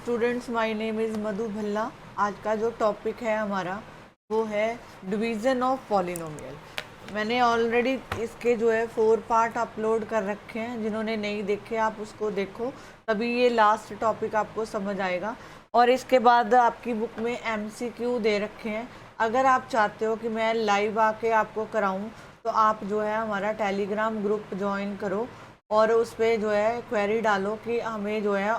Students, my name is मधु भल्ला। आज का जो टॉपिक है हमारा वो है डिवीज़न ऑफ पॉलिनोमियल। मैंने ऑलरेडी इसके जो है 4 पार्ट अपलोड कर रखे हैं। जिन्होंने नहीं देखे आप उसको देखो, तभी ये लास्ट टॉपिक आपको समझ आएगा। और इसके बाद आपकी बुक में MCQ दे रखे हैं। अगर आप चाहते हो कि मैं लाइव आके आपको कराऊं तो आप जो है हमारा टेलीग्राम ग्रुप ज्वाइन करो और उस पर जो है क्वेरी डालो कि हमें जो है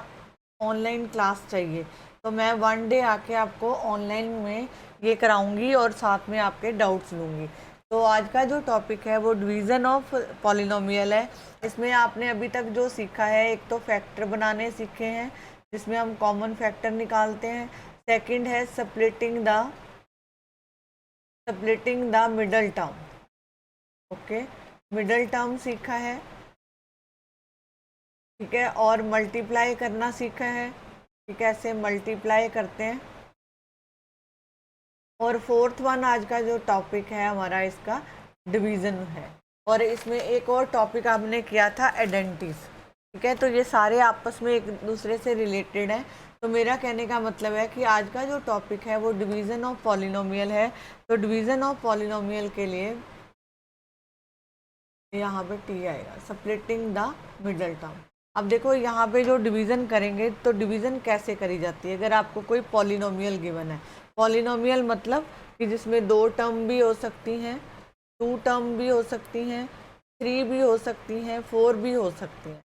ऑनलाइन क्लास चाहिए, तो मैं 1 डे आके आपको ऑनलाइन में ये कराऊंगी और साथ में आपके डाउट्स लूँगी। तो आज का जो टॉपिक है वो डिवीज़न ऑफ पॉलिनोमियल है। इसमें आपने अभी तक जो सीखा है, एक तो फैक्टर बनाने सीखे हैं जिसमें हम कॉमन फैक्टर निकालते हैं। सेकंड है splitting the middle term. Okay, middle term सीखा है, ठीक है। और मल्टीप्लाई करना सीखा है कि कैसे मल्टीप्लाई करते हैं। और फोर्थ वन आज का जो टॉपिक है हमारा, इसका डिवीज़न है। और इसमें एक और टॉपिक आपने किया था आइडेंटिटीज, ठीक है। तो ये सारे आपस में एक दूसरे से रिलेटेड हैं। तो मेरा कहने का मतलब है कि आज का जो टॉपिक है वो डिवीज़न ऑफ पॉलिनोमियल है। तो डिवीज़न ऑफ पॉलिनोमियल के लिए यहाँ पे टी आएगा, स्प्लिटिंग द मिडल टर्म। अब देखो यहाँ पे जो डिवीज़न करेंगे तो डिवीज़न कैसे करी जाती है। अगर आपको कोई पॉलिनोमियल गिवन है, पॉलिनोमियल मतलब कि जिसमें 2 टर्म भी हो सकती हैं, 2 टर्म भी हो सकती हैं, 3 भी हो सकती हैं, 4 भी हो सकती हैं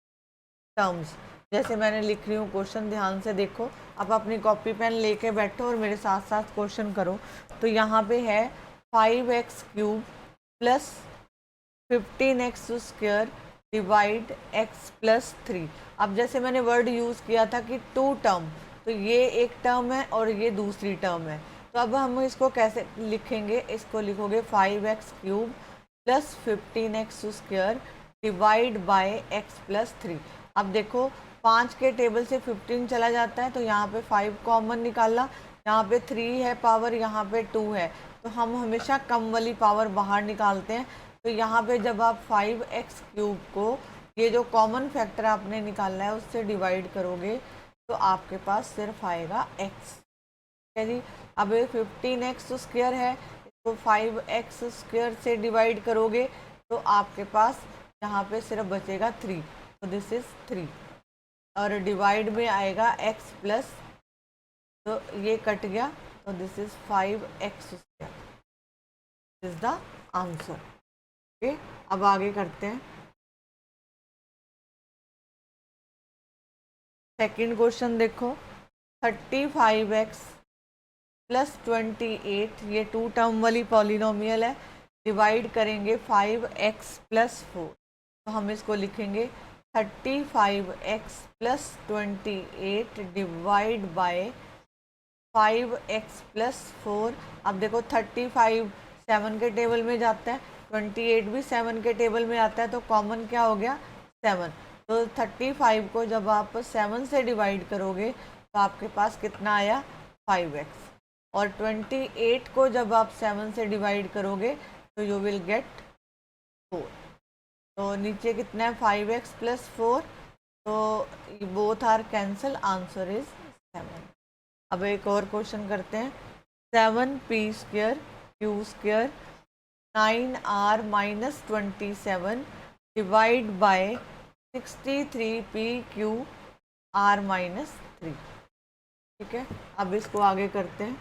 टर्म्स। जैसे मैंने लिख रही हूँ क्वेश्चन, ध्यान से देखो। आप अपनी कॉपी पेन लेके बैठो और मेरे साथ साथ क्वेश्चन करो। तो यहाँ पे है 5x³ plus 15x square divide x plus 3। अब जैसे मैंने वर्ड यूज़ किया था कि 2 टर्म, तो ये एक टर्म है और ये दूसरी टर्म है। तो अब हम इसको कैसे लिखेंगे, इसको लिखोगे 5x³ plus 15x square divide by x plus 3। अब देखो 5 के टेबल से 15 चला जाता है, तो यहाँ पे 5 कॉमन निकाला, यहाँ पे 3 है पावर, यहाँ पे 2 है, तो हम हमेशा कम वाली पावर बाहर निकालते हैं। तो यहाँ पे जब आप 5x³ को, ये जो कॉमन फैक्टर आपने निकालना है, उससे डिवाइड करोगे तो आपके पास सिर्फ आएगा x, ठीक है जी। अब 15x स्क्वायर है, इसको 5x स्क्वायर से डिवाइड करोगे तो आपके पास यहाँ पे सिर्फ बचेगा 3, तो दिस इज 3। और डिवाइड में आएगा x प्लस, तो ये कट गया, तो this is 5x square, this is the answer. Okay, अब आगे करते हैं। सेकंड क्वेश्चन देखो, 35x प्लस 28, ये 2 टर्म वाली पॉलिनोमियल है। डिवाइड करेंगे 5x प्लस 4, तो हम इसको लिखेंगे 35x plus 28 divide by 5x plus 4। अब देखो 35 7 के टेबल में जाता है, 28 भी 7 के टेबल में आता है, तो कॉमन क्या हो गया 7। तो 35 को जब आप 7 से डिवाइड करोगे तो आपके पास कितना आया 5x। और 28 को जब आप 7 से डिवाइड करोगे तो यू विल गेट 4। तो नीचे कितना है 5x प्लस 4, तो both are cancel, answer is 7। अब एक और क्वेश्चन करते हैं, 7p² q² 9r minus 27 divide by 63p³ r minus 3, ठीक है। अब इसको आगे करते हैं।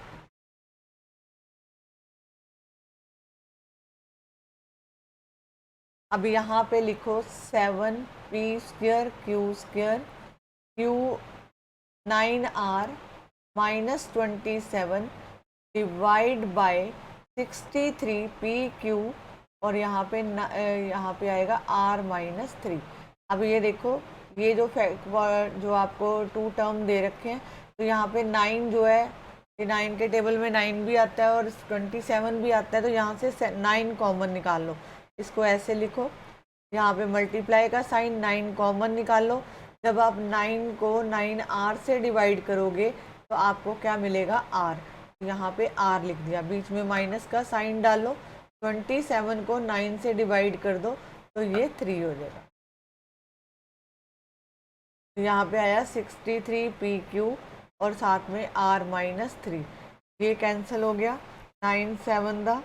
अब यहाँ पे लिखो 7p² q² q 9r minus 27 divide by 63p³ और यहाँ पे आएगा r माइनस 3। अब ये देखो, ये जो आपको 2 टर्म दे रखे हैं, तो यहाँ पे 9 जो है, ये 9 के टेबल में 9 भी आता है और 27 भी आता है, तो यहाँ से 9 कॉमन निकाल लो। इसको ऐसे लिखो, यहाँ पे मल्टीप्लाई का साइन, 9 कॉमन निकाल लो। जब आप 9 को 9r से डिवाइड करोगे तो आपको क्या मिलेगा r, यहाँ पे r लिख दिया, बीच में माइनस का साइन डालो। 27 को 9 से डिवाइड कर दो तो ये 3 हो जाएगा। तो यहाँ पे आया 63p³ और साथ में r-3, ये कैंसिल हो गया। 9 7 दा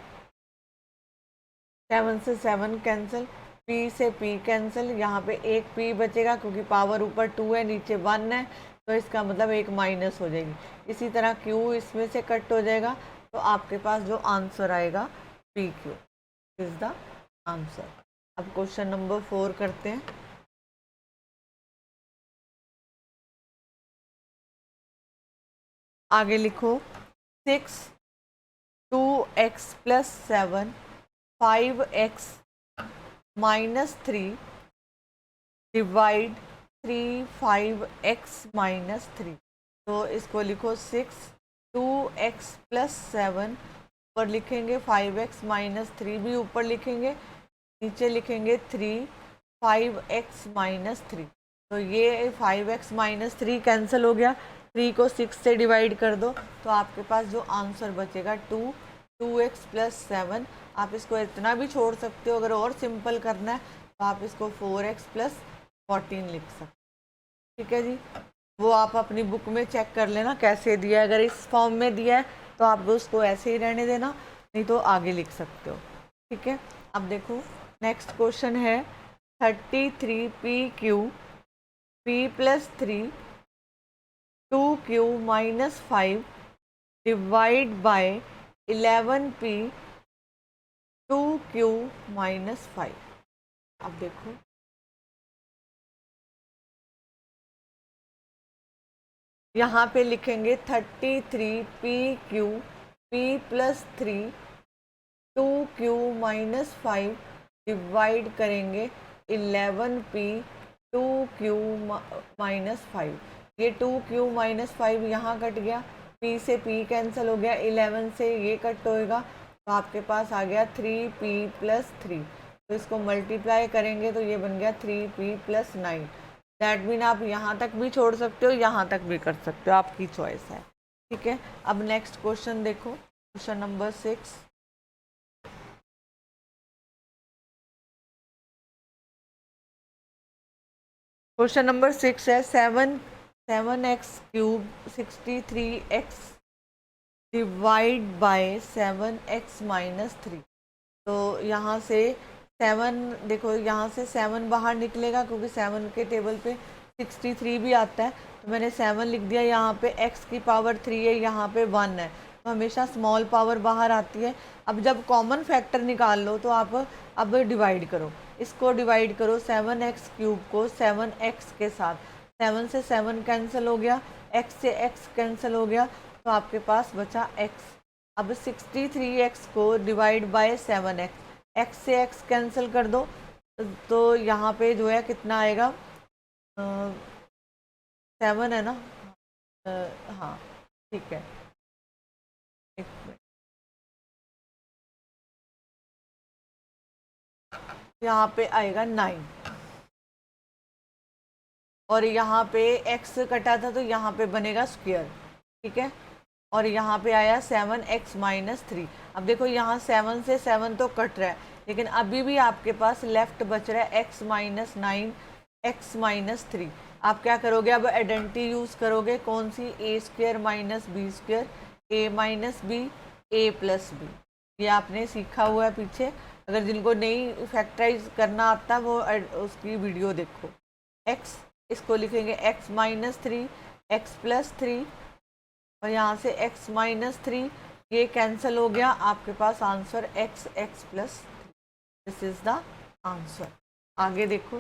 7 से 7 कैंसिल, p से p कैंसिल, यहाँ पे एक p बचेगा क्योंकि पावर ऊपर 2 है नीचे 1 है, तो इसका मतलब एक माइनस हो जाएगी। इसी तरह q इसमें से कट हो जाएगा, तो आपके पास जो आंसर आएगा PQ इज द आंसर। अब क्वेश्चन नंबर 4 करते हैं। आगे लिखो 6 2x + 7 5x - 3 डिवाइड 3 5x - 3। तो इसको लिखो 6 2x + 7 ऊपर लिखेंगे, 5x - 3 भी ऊपर लिखेंगे, नीचे लिखेंगे 3 5x - 3। तो ये 5x - 3 कैंसिल हो गया, 3 को 6 से डिवाइड कर दो, तो आपके पास जो आंसर बचेगा 2x + 7। आप इसको इतना भी छोड़ सकते हो, अगर और सिंपल करना है तो आप इसको 4x + 14 लिख सकते हो। ठीक है जी, वो आप अपनी बुक में चेक कर लेना कैसे दिया है। अगर इस फॉर्म में दिया है तो आप उसको ऐसे ही रहने देना, नहीं तो आगे लिख सकते हो। ठीक है, अब देखो नेक्स्ट क्वेश्चन है 33PQ P + 3 2Q - 5 divide by 11P 2Q - 5। अब देखो यहाँ पे लिखेंगे 33PQ P + 3 2Q - 5 डिवाइड करेंगे 11P 2Q - 5। ये 2Q - 5 यहाँ कट गया, P से P कैंसिल हो गया, 11 से ये कट होएगा, तो आपके पास आ गया 3P + 3। तो इसको मल्टीप्लाई करेंगे तो ये बन गया 3P + 9। दैट मीन आप यहाँ तक भी छोड़ सकते हो, यहाँ तक भी कर सकते हो, आपकी चॉइस है। ठीक है, अब नेक्स्ट क्वेश्चन देखो, क्वेश्चन नंबर 6। क्वेश्चन नंबर 6 है 7x³ 63x divide by 7x - 3। तो यहाँ से 7, देखो यहाँ से 7 बाहर निकलेगा क्योंकि 7 के टेबल पे 63 भी आता है, तो मैंने 7 लिख दिया। यहाँ पे x की पावर 3 है, यहाँ पे 1 है, तो हमेशा स्मॉल पावर बाहर आती है। अब जब कॉमन फैक्टर निकाल लो तो आप अब डिवाइड करो, इसको डिवाइड करो 7x³ को 7x के साथ, 7 से 7 कैंसिल हो गया, x से x कैंसिल हो गया, तो आपके पास बचा x। अब 63x को डिवाइड बाय 7x, x से x कैंसिल कर दो, तो यहाँ पे जो है कितना आएगा, 7 है ना, हाँ ठीक है, एक मिनट, यहाँ पे आएगा 9, और यहाँ पे x कटा था तो यहाँ पे बनेगा स्क्वायर। ठीक है, और यहाँ पे आया 7x - 3। अब देखो यहाँ 7 से 7 तो कट रहा है, लेकिन अभी भी आपके पास लेफ्ट बच रहा है x - 9 x - 3। आप क्या करोगे, अब आइडेंटिटी यूज़ करोगे, कौन सी, a² - b², a - b a + b। ये आपने सीखा हुआ है पीछे, अगर जिनको नहीं फैक्टराइज करना आता वो उसकी वीडियो देखो। x, इसको लिखेंगे x - 3 x + 3, और यहाँ से x - 3 ये कैंसिल हो गया, आपके पास answer x + 3। This is the answer. आगे देखो,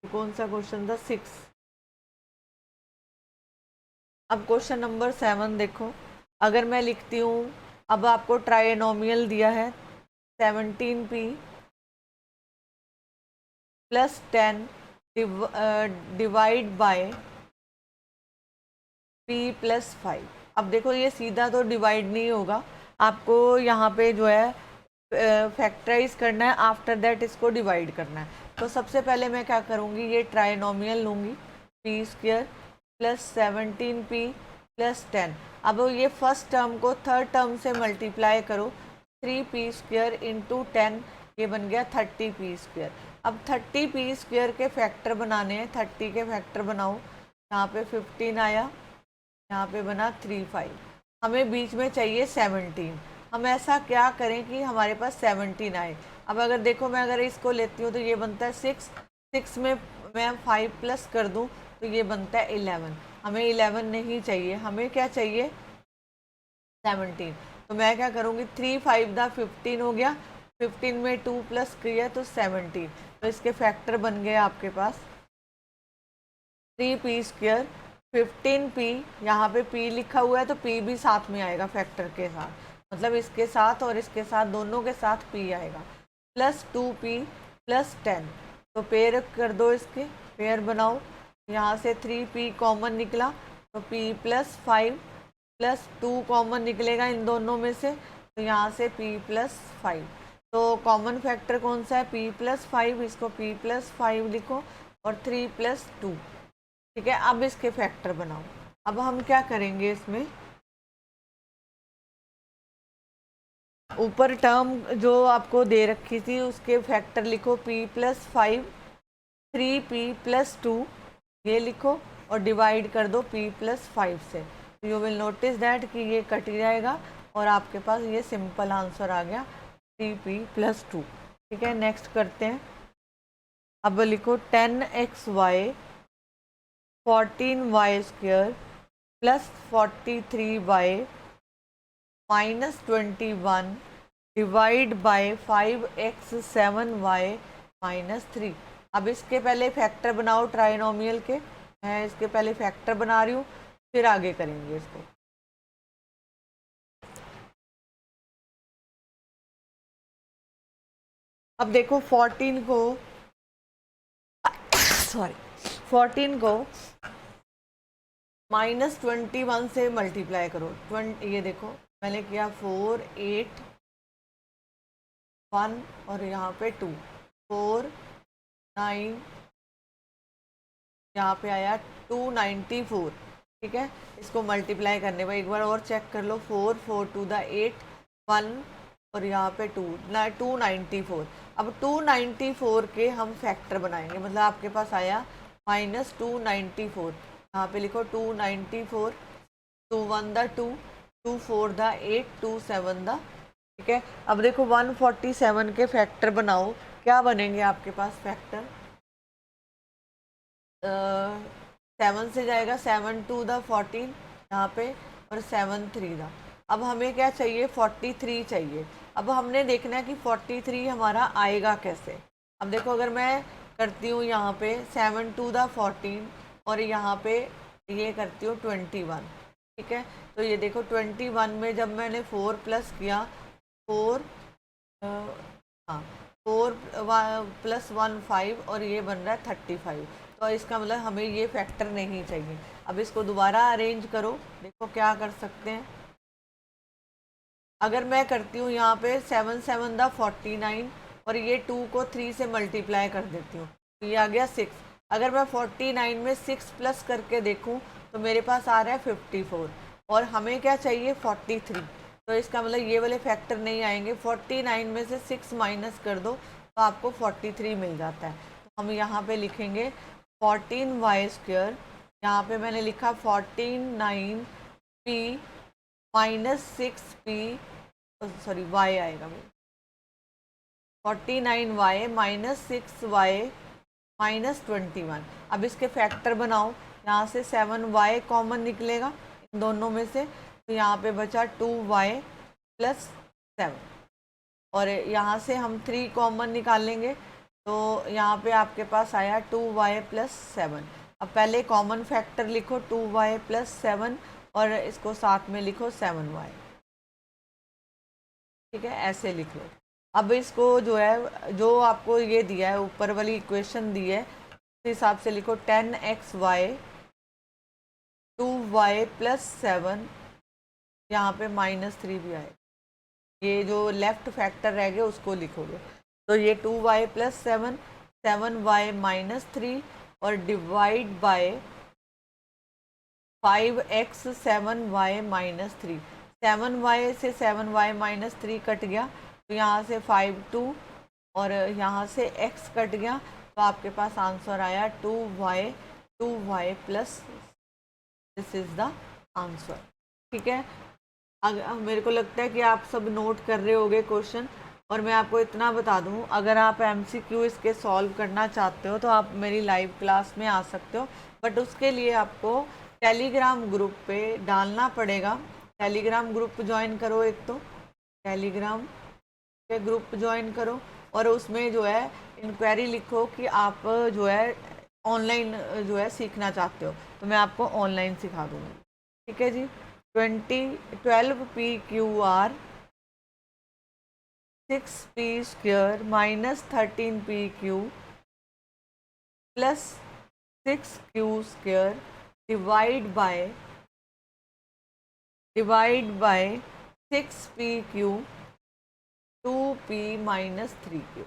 कौन सा क्वेश्चन था, 6। अब क्वेश्चन नंबर 7 देखो, अगर मैं लिखती हूँ, अब आपको ट्राइनोमियल दिया है 17p + 10 डिवाइड बाय p + 5। अब देखो ये सीधा तो डिवाइड नहीं होगा, आपको यहाँ पे जो है फैक्टराइज करना है, आफ्टर दैट इसको डिवाइड करना है। तो सबसे पहले मैं क्या करूँगी, ये ट्राइनोमियल लूँगी, p² + 17p + 10। अब ये फर्स्ट टर्म को थर्ड टर्म से मल्टीप्लाई करो, 3p² × 10, ये बन गया 30p²। अब 30p² के फैक्टर बनाने हैं, 30 के फैक्टर बनाओ। यहाँ पे 15 आया, यहाँ पे बना 35। हमें बीच में चाहिए 17। हम ऐसा क्या करें कि हमारे पास 17 आए। अब अगर देखो, मैं अगर इसको लेती हूँ तो ये बनता है 6, 6 में मैं 5 प्लस कर दूँ तो ये बनता है 11। हमें 11 नहीं चाहिए, हमें क्या चाहिए 17। तो मैं क्या करूँगी, 3 5 दा 15 हो गया, 15 में 2 प्लस किया तो 17। तो इसके फैक्टर बन गए आपके पास 3p², 15p, यहाँ पे p लिखा हुआ है तो p भी साथ में आएगा फैक्टर के साथ, मतलब इसके साथ और इसके साथ दोनों के साथ p आएगा, प्लस 2p प्लस 10। तो पेयर कर दो, इसके पेयर बनाओ। यहाँ से 3p कॉमन निकला तो p प्लस 5 प्लस 2 कॉमन निकलेगा इन दोनों में से, तो यहाँ से p प्लस 5। तो कॉमन फैक्टर कौन सा है, p प्लस 5, इसको p प्लस 5 लिखो और 3 प्लस 2। ठीक है, अब इसके फैक्टर बनाओ। अब हम क्या करेंगे, इसमें ऊपर टर्म जो आपको दे रखी थी उसके फैक्टर लिखो, p प्लस 5, 3p प्लस 2 ये लिखो और डिवाइड कर दो p प्लस 5 से। यू विल नोटिस दैट कि ये कट जाएगा और आपके पास ये सिंपल आंसर आ गया 3p प्लस 2। ठीक है, नेक्स्ट करते हैं। अब लिखो 10xy 14y² plus 43y minus 21 divide by 5x 7y minus 3। अब इसके पहले फैक्टर बनाओ ट्राइनोमियल के, मैं इसके पहले फैक्टर बना रही हूँ, फिर आगे करेंगे इसको। अब देखो 14 को सॉरी 14 को माइनस 21 से मल्टीप्लाई करो। ये देखो मैंने किया 4 8 1 और यहाँ पे 2 4 9, यहाँ पे आया 294। ठीक है, इसको मल्टीप्लाई करने पर एक बार और चेक कर लो, 4 4 2 द 8 1 और यहाँ पे 294। अब 294 के हम फैक्टर बनाएंगे, मतलब आपके पास आया माइनस 294। यहाँ पे लिखो 294, 2 1 द 2, 2 4 द 8, 2 7 द। ठीक है, अब देखो 147 के फैक्टर बनाओ, क्या बनेंगे आपके पास फैक्टर, 7 से जाएगा 7 2 द 14 यहाँ पे और 7 3 द। अब हमें क्या चाहिए 43 चाहिए। अब हमने देखना है कि 43 हमारा आएगा कैसे। अब देखो अगर मैं करती हूँ यहाँ पे 7 2 द 14 और यहाँ पे ये करती हूँ 21। ठीक है, तो ये देखो 21 में जब मैंने 4 प्लस किया 4 हाँ 4 प्लस 1 5 और ये बन रहा है 35। तो इसका मतलब हमें ये फैक्टर नहीं चाहिए। अब इसको दोबारा अरेंज करो, देखो क्या कर सकते हैं। अगर मैं करती हूँ यहाँ पे 7 7 द 49 और ये 2 को 3 से मल्टीप्लाई कर देती हूँ तो ये आ गया 6। अगर मैं 49 में 6 प्लस करके देखूँ तो मेरे पास आ रहा है 54 और हमें क्या चाहिए 43। तो इसका मतलब ये वाले फैक्टर नहीं आएंगे। 49 में से 6 माइनस कर दो तो आपको 43 मिल जाता है। तो हम यहाँ पे लिखेंगे 14y², यहाँ पे मैंने लिखा 49p minus 6p sorry y आएगा 49y माइनस 6y माइनस 21। अब इसके फैक्टर बनाओ, यहाँ से 7y कॉमन निकलेगा इन दोनों में से, तो यहाँ पे बचा 2y प्लस 7 और यहाँ से हम 3 कॉमन निकालेंगे तो यहाँ पे आपके पास आया 2y प्लस 7। अब पहले कॉमन फैक्टर लिखो 2y प्लस 7 और इसको साथ में लिखो 7y। ठीक है, ऐसे लिख लो। अब इसको जो है, जो आपको ये दिया है ऊपर वाली इक्वेशन दी है, उस हिसाब से लिखो 10xy 2y प्लस 7, यहाँ पे माइनस 3 भी आएगा। ये जो लेफ्ट फैक्टर रह गया उसको लिखोगे तो ये 2y प्लस 7, 7y माइनस 3 और divide by 5x 7y minus 3। 7y से 7y माइनस 3 कट गया तो यहाँ से 5 2 और यहाँ से x कट गया तो आपके पास आंसर आया 2y plus, this is the answer. ठीक है, मेरे को लगता है कि आप सब नोट कर रहे होगे क्वेश्चन। और मैं आपको इतना बता दूं, अगर आप MCQ इसके सॉल्व करना चाहते हो तो आप मेरी लाइव क्लास में आ सकते हो, बट उसके लिए आपको टेलीग्राम ग्रुप पे डालना पड़ेगा। टेलीग्राम ग्रुप ज्वाइन करो, एक तो टेलीग्राम के ग्रुप ज्वाइन करो और उसमें जो है इंक्वायरी लिखो कि आप जो है ऑनलाइन जो है सीखना चाहते हो, तो मैं आपको ऑनलाइन सिखा दूँगी। ठीक है जी। 12 PQR 6P square minus 13 PQ plus 6Q square divide by 6PQ 2P minus 3Q।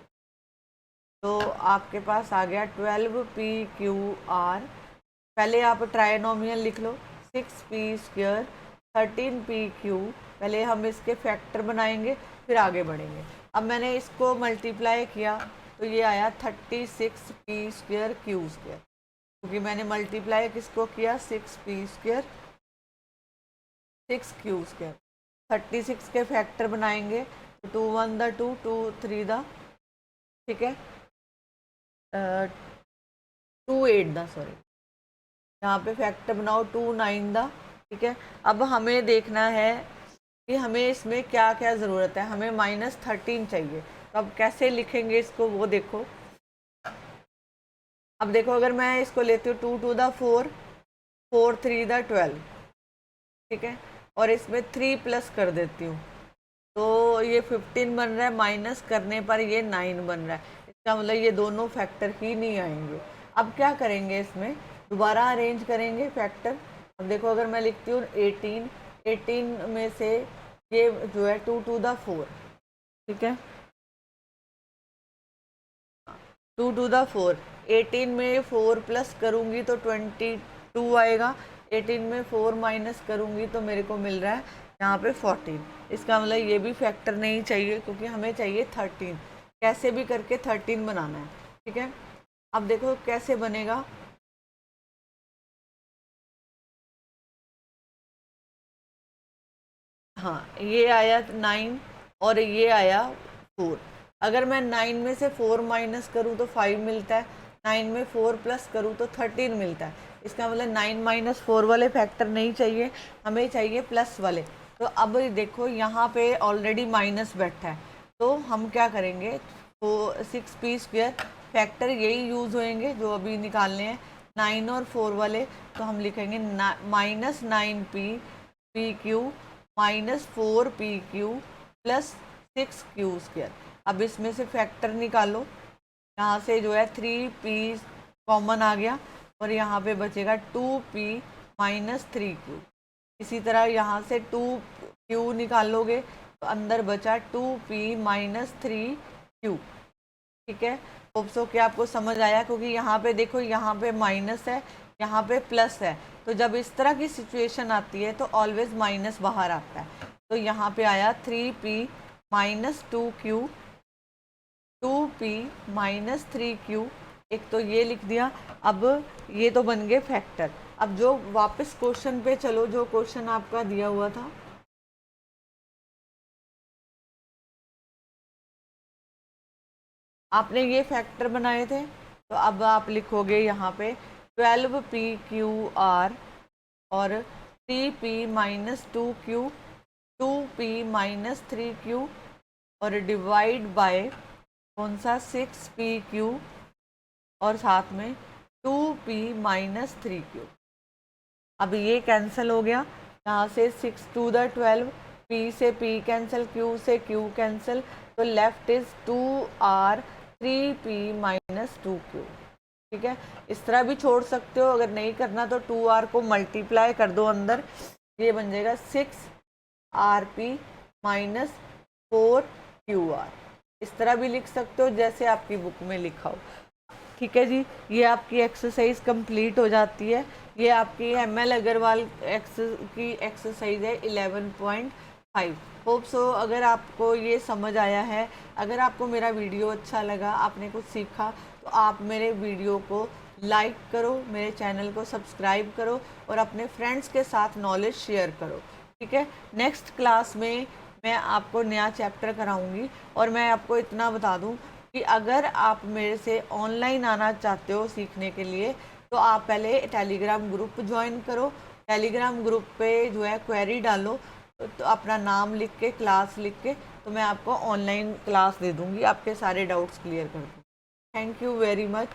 तो आपके पास आ गया 12 PQR। पहले आप ट्रायनोमियल लिख लो, 6P स्क्वायर 13 PQ। पहले हम इसके फैक्टर बनाएंगे फिर आगे बढ़ेंगे। अब मैंने इसको मल्टीप्लाई किया तो ये आया 36P स्क्वायर Q स्क्वायर, क्योंकि मैंने मल्टीप्लाई किसको किया, 6P स्क्वायर 6Q स्क्वायर। 36 के फैक्टर बनाएंगे तो 2 1 द 2, 2 3 द, ठीक है, 2 8 द, सॉरी, यहाँ पे फैक्टर बनाओ 2 9 द। ठीक है, अब हमें देखना है कि हमें इसमें क्या क्या ज़रूरत है। हमें -13 चाहिए, तो अब कैसे लिखेंगे इसको वो देखो। अब देखो, अगर मैं इसको लेती हूँ 2 2 द 4, 4 3 द 12, ठीक है, और इसमें 3 प्लस कर देती हूँ तो ये 15 बन रहा है, माइनस करने पर ये 9 बन रहा है। इसका मतलब ये दोनों फैक्टर ही नहीं आएंगे। अब क्या करेंगे, इसमें दोबारा अरेंज करेंगे फैक्टर। अब देखो, अगर मैं लिखती हूँ 18 में से ये जो है 2 2 द 4, ठीक है, 2 2 द 4, 18 में 4 प्लस करूँगी तो 22 आएगा, 18 में 4 माइनस करूँगी तो मेरे को मिल रहा है यहाँ पे 14। इसका मतलब ये भी फैक्टर नहीं चाहिए, क्योंकि हमें चाहिए 13। कैसे भी करके 13 बनाना है। ठीक है, अब देखो कैसे बनेगा। हाँ, ये आया 9 और ये आया 4। अगर मैं 9 में से 4 माइनस करूँ तो 5 मिलता है, 9 में 4 प्लस करूँ तो 13 मिलता है। इसका मतलब 9 माइनस 4 वाले फैक्टर नहीं चाहिए, हमें चाहिए प्लस वाले। तो अब देखो, यहाँ पे ऑलरेडी माइनस बैठा है, तो हम क्या करेंगे, तो 6P स्क्वायर फैक्टर यही यूज़ होंगे जो अभी निकालने हैं, 9 और 4 वाले। तो हम लिखेंगे -9PQ minus 4PQ plus 6Q square. अब इसमें से फैक्टर निकालो, यहाँ से जो है 3P कॉमन आ गया और यहाँ पे बचेगा 2P माइनस 3Q। इसी तरह यहाँ से 2Q निकालोगे तो अंदर बचा 2P माइनस 3Q। ठीक है, होप सो कि आपको समझ आया, क्योंकि यहाँ पे देखो, यहाँ पे माइनस है, यहाँ पे प्लस है, तो जब इस तरह की सिचुएशन आती है तो ऑलवेज माइनस बाहर आता है। तो यहाँ पे आया 3P minus 2Q, 2P minus 3Q, एक तो ये लिख दिया। अब ये तो बन गए फैक्टर। अब जो वापस क्वेश्चन पे चलो, जो क्वेश्चन आपका दिया हुआ था, आपने ये फैक्टर बनाए थे, तो अब आप लिखोगे यहाँ पे 12PQR और 3P minus 2Q, 2P minus 3Q और डिवाइड बाय कौन सा 6PQ और साथ में 2P माइनस 3Q। अब ये कैंसिल हो गया, यहाँ से 6 2 द 12, P से P कैंसिल, Q से Q कैंसिल, तो left is 2R 3P minus 2Q। ठीक है, इस तरह भी छोड़ सकते हो, अगर नहीं करना तो 2R को मल्टीप्लाई कर दो अंदर, ये बन जाएगा 6RP माइनस 4QR। इस तरह भी लिख सकते हो जैसे आपकी बुक में लिखा हो। ठीक है जी, ये आपकी एक्सरसाइज कंप्लीट हो जाती है। ये आपकी ML अग्रवाल की एक्सरसाइज है 11.2। 5। होप सो अगर आपको ये समझ आया है, अगर आपको मेरा वीडियो अच्छा लगा, आपने कुछ सीखा, तो आप मेरे वीडियो को लाइक करो, मेरे चैनल को सब्सक्राइब करो और अपने फ्रेंड्स के साथ नॉलेज शेयर करो। ठीक है, नेक्स्ट क्लास में मैं आपको नया चैप्टर कराऊंगी। और मैं आपको इतना बता दूं कि अगर आप मेरे से ऑनलाइन आना चाहते हो सीखने के लिए, तो आप पहले टेलीग्राम ग्रुप ज्वाइन करो। टेलीग्राम ग्रुप पे जो है क्वेरी डालो, तो अपना नाम लिख के, क्लास लिख के, तो मैं आपको ऑनलाइन क्लास दे दूंगी, आपके सारे डाउट्स क्लियर कर दूँगी। Thank you very much.